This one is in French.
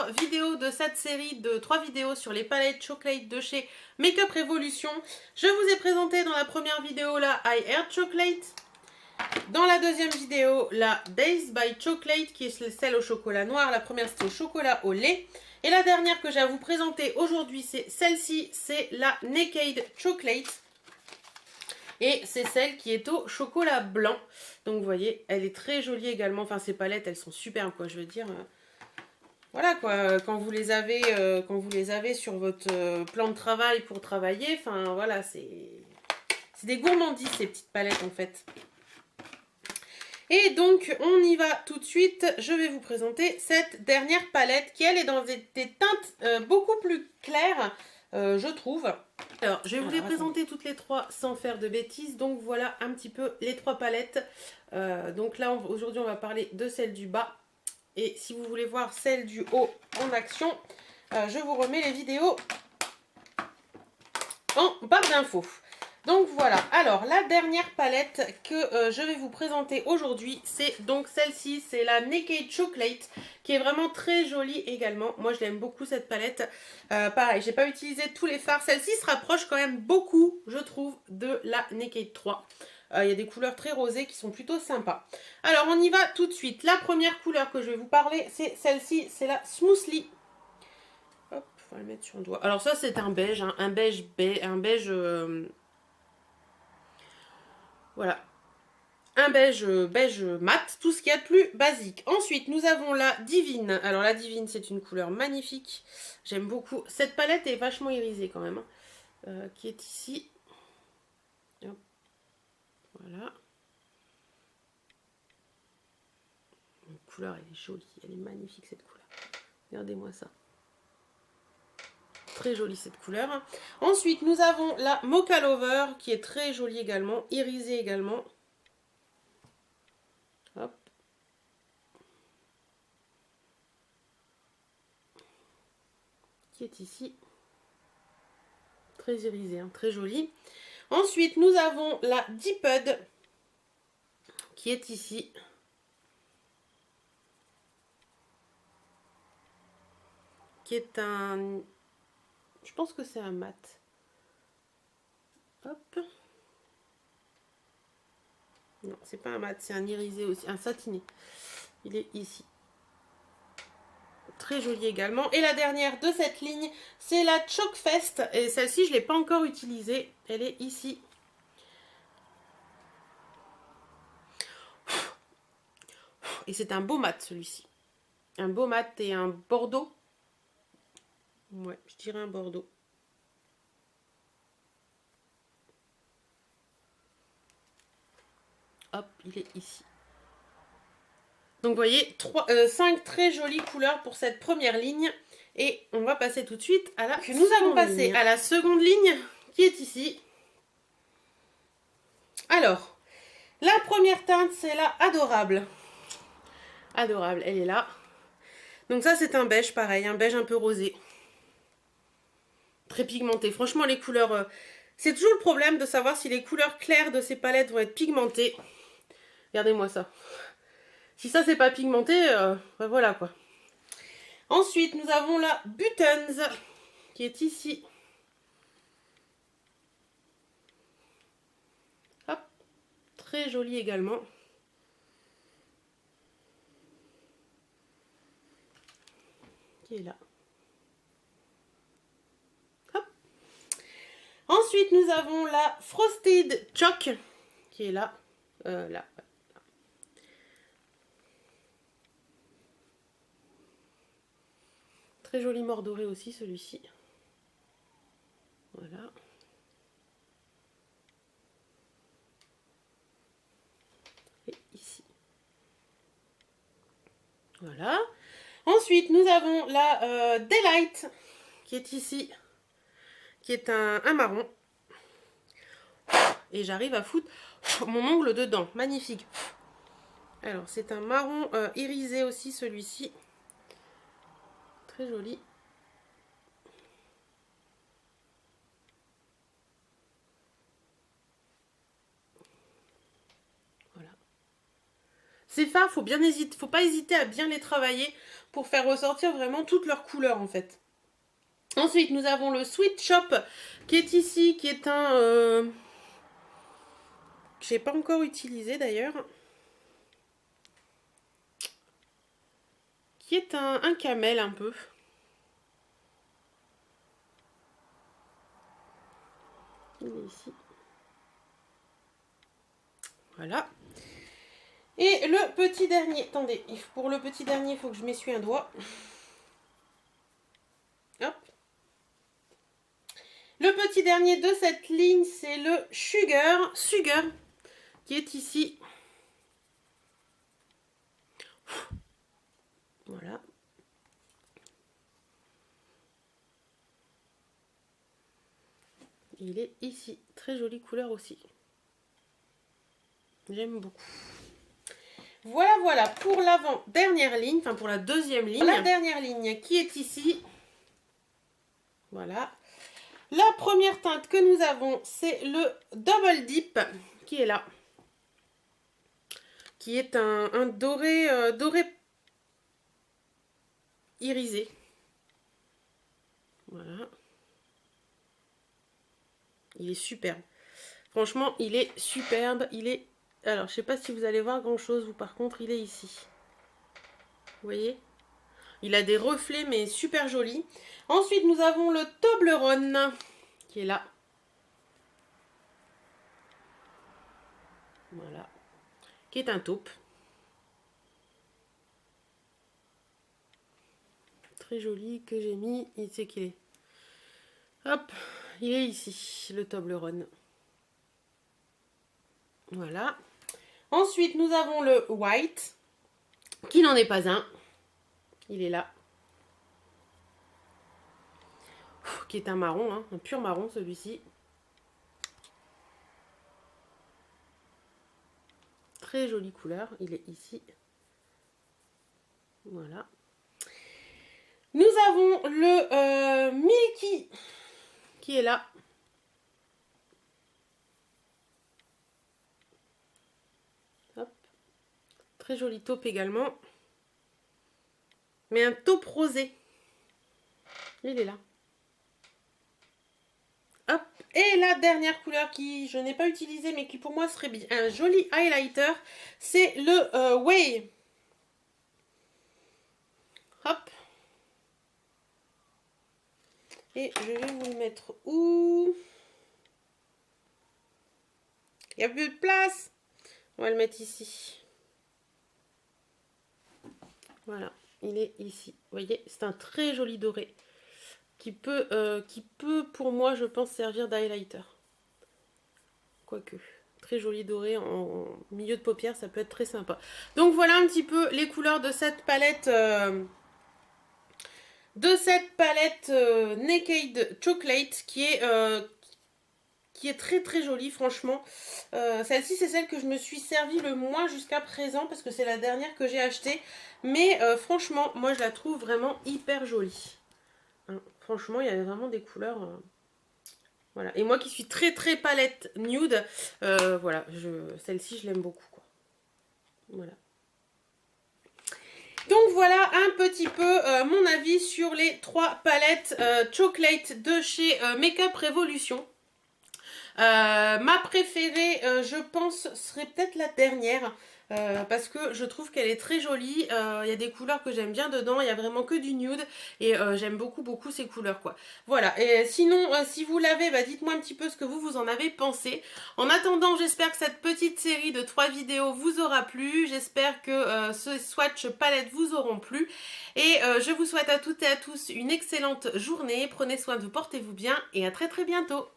dernière vidéo de cette série de 3 vidéos sur les palettes Chocolate de chez Makeup Revolution. Je vous ai présenté dans la première vidéo la I Heart Chocolate. Dans la deuxième vidéo, la Days by Chocolate, qui est celle au chocolat noir. La première, c'était au chocolat au lait. Et la dernière que j'ai à vous présenter aujourd'hui, c'est celle-ci, c'est la Naked Chocolate. Et c'est celle qui est au chocolat blanc. Donc vous voyez, elle est très jolie également. Enfin, ces palettes, elles sont superbes, quoi. Je veux dire, voilà, quoi. Quand vous les avez sur votre plan de travail pour travailler, enfin, voilà, c'est des gourmandises, ces petites palettes, en fait. Et donc, on y va tout de suite. Je vais vous présenter cette dernière palette qui, elle, est dans des teintes beaucoup plus claires, je trouve. Alors, je vais vous les présenter toutes les trois sans faire de bêtises. Donc, voilà un petit peu les trois palettes. Donc là, aujourd'hui, on va parler de celle du bas. Et si vous voulez voir celle du haut en action, je vous remets les vidéos en barre d'infos. Donc voilà, alors la dernière palette que je vais vous présenter aujourd'hui, c'est donc celle-ci, c'est la Naked Chocolate, qui est vraiment très jolie également. Moi je l'aime beaucoup cette palette. Pareil, j'ai pas utilisé tous les fards. Celle-ci se rapproche quand même beaucoup, je trouve, de la Naked 3. Il y a des couleurs très rosées qui sont plutôt sympas. Alors on y va tout de suite. La première couleur que je vais vous parler, c'est celle-ci, c'est la Smoothly. Hop, on va le mettre sur le doigt. Alors ça c'est un beige, hein, un beige. Voilà, un beige mat, tout ce qu'il y a de plus basique. Ensuite, nous avons la Divine. Alors la Divine, c'est une couleur magnifique. J'aime beaucoup. Cette palette est vachement irisée quand même, hein, qui est ici. Hop. Voilà. La couleur, elle est jolie. Elle est magnifique, cette couleur. Regardez-moi ça. Très jolie cette couleur. Ensuite, nous avons la Mocha Lover, qui est très jolie également, irisée également. Hop. Qui est ici. Très irisée, hein, très jolie. Ensuite, nous avons la Deeped, qui est ici. Qui est un... Je pense que c'est un mat. Hop. Non, c'est pas un mat, c'est un irisé aussi, un satiné. Il est ici. Très joli également. Et la dernière de cette ligne, c'est la Chocfest. Et celle-ci, je ne l'ai pas encore utilisée. Elle est ici. Et c'est un beau mat, celui-ci. Un beau mat et un bordeaux. Ouais, je dirais un bordeaux. Hop, il est ici. Donc vous voyez, 5 très jolies couleurs pour cette première ligne. Et on va passer tout de suite à la... Nous allons passer à la seconde ligne qui est ici. Alors, la première teinte, c'est la Adorable. Adorable, elle est là. Donc ça, c'est un beige, pareil, un beige un peu rosé. Très pigmenté. Franchement, les couleurs... c'est toujours le problème de savoir si les couleurs claires de ces palettes vont être pigmentées. Regardez-moi ça. Si ça, c'est pas pigmenté, ben voilà quoi. Ensuite, nous avons la Buttons, qui est ici. Hop. Très jolie également. Qui est là. Hop. Ensuite, nous avons la Frosted Choc, qui est là. Là. Très joli mordoré aussi, celui-ci. Voilà. Et ici. Voilà. Ensuite, nous avons la Daylight, qui est ici, qui est un marron. Et j'arrive à foutre mon ongle dedans. Magnifique. Alors, c'est un marron irisé aussi, celui-ci. Très joli. Ces fards, faut pas hésiter à bien les travailler pour faire ressortir vraiment toutes leurs couleurs en fait. Ensuite, nous avons le Sweet Shop qui est ici, qui est un... que j'ai pas encore utilisé d'ailleurs. Qui est un camel un peu. Il est ici. Voilà. Et le petit dernier, attendez, pour le petit dernier, il faut que je m'essuie un doigt. Hop. Le petit dernier de cette ligne, c'est le Sugar, qui est ici. Voilà. Il est ici. Très jolie couleur aussi. J'aime beaucoup. Voilà pour l'avant-dernière ligne, enfin pour la deuxième ligne. La dernière ligne qui est ici. Voilà. La première teinte que nous avons, c'est le Double Dip qui est là. Qui est un doré, doré irisé. Voilà. Il est superbe. Franchement, il est superbe. Il est... Alors, je sais pas si vous allez voir grand-chose, ou par contre, il est ici. Vous voyez? Il a des reflets, mais super joli. Ensuite, nous avons le Toblerone, qui est là. Voilà. Qui est un taupe. Très joli, que j'ai mis. Il sait qu'il est. Hop, il est ici, le Toblerone. Voilà. Ensuite, nous avons le White, qui n'en est pas un. Il est là. Qui est un marron, hein, un pur marron celui-ci. Très jolie couleur, il est ici. Voilà. Nous avons le Milky qui est là. Hop. Très joli taupe également. Mais un taupe rosé. Il est là. Hop. Et la dernière couleur qui je n'ai pas utilisée mais qui pour moi serait bien un joli highlighter, c'est le Way. Hop. Et je vais vous le mettre où? Il n'y a plus de place. On va le mettre ici. Voilà, il est ici. Vous voyez, c'est un très joli doré qui peut pour moi, je pense, servir d'highlighter. Quoique, très joli doré en milieu de paupières, ça peut être très sympa. Donc voilà un petit peu les couleurs de cette palette. Naked Chocolate qui est très très jolie franchement. Celle-ci c'est celle que je me suis servi le moins jusqu'à présent parce que c'est la dernière que j'ai achetée. Mais franchement moi je la trouve vraiment hyper jolie. Hein, franchement il y a vraiment des couleurs... voilà. Et moi qui suis très très palette nude, voilà, celle-ci je l'aime beaucoup, quoi. Voilà. Donc voilà un petit peu mon avis sur les 3 palettes Chocolate de chez Makeup Revolution. Ma préférée, je pense, serait peut-être la dernière. Parce que je trouve qu'elle est très jolie. Il y a des couleurs que j'aime bien dedans. Il n'y a vraiment que du nude. Et j'aime beaucoup ces couleurs, quoi. Voilà. Et sinon, si vous l'avez, bah, dites-moi un petit peu ce que vous en avez pensé. En attendant, j'espère que cette petite série de 3 vidéos vous aura plu. J'espère que ce swatch palette vous auront plu. Et je vous souhaite à toutes et à tous une excellente journée. Prenez soin de vous, portez-vous bien. Et à très bientôt.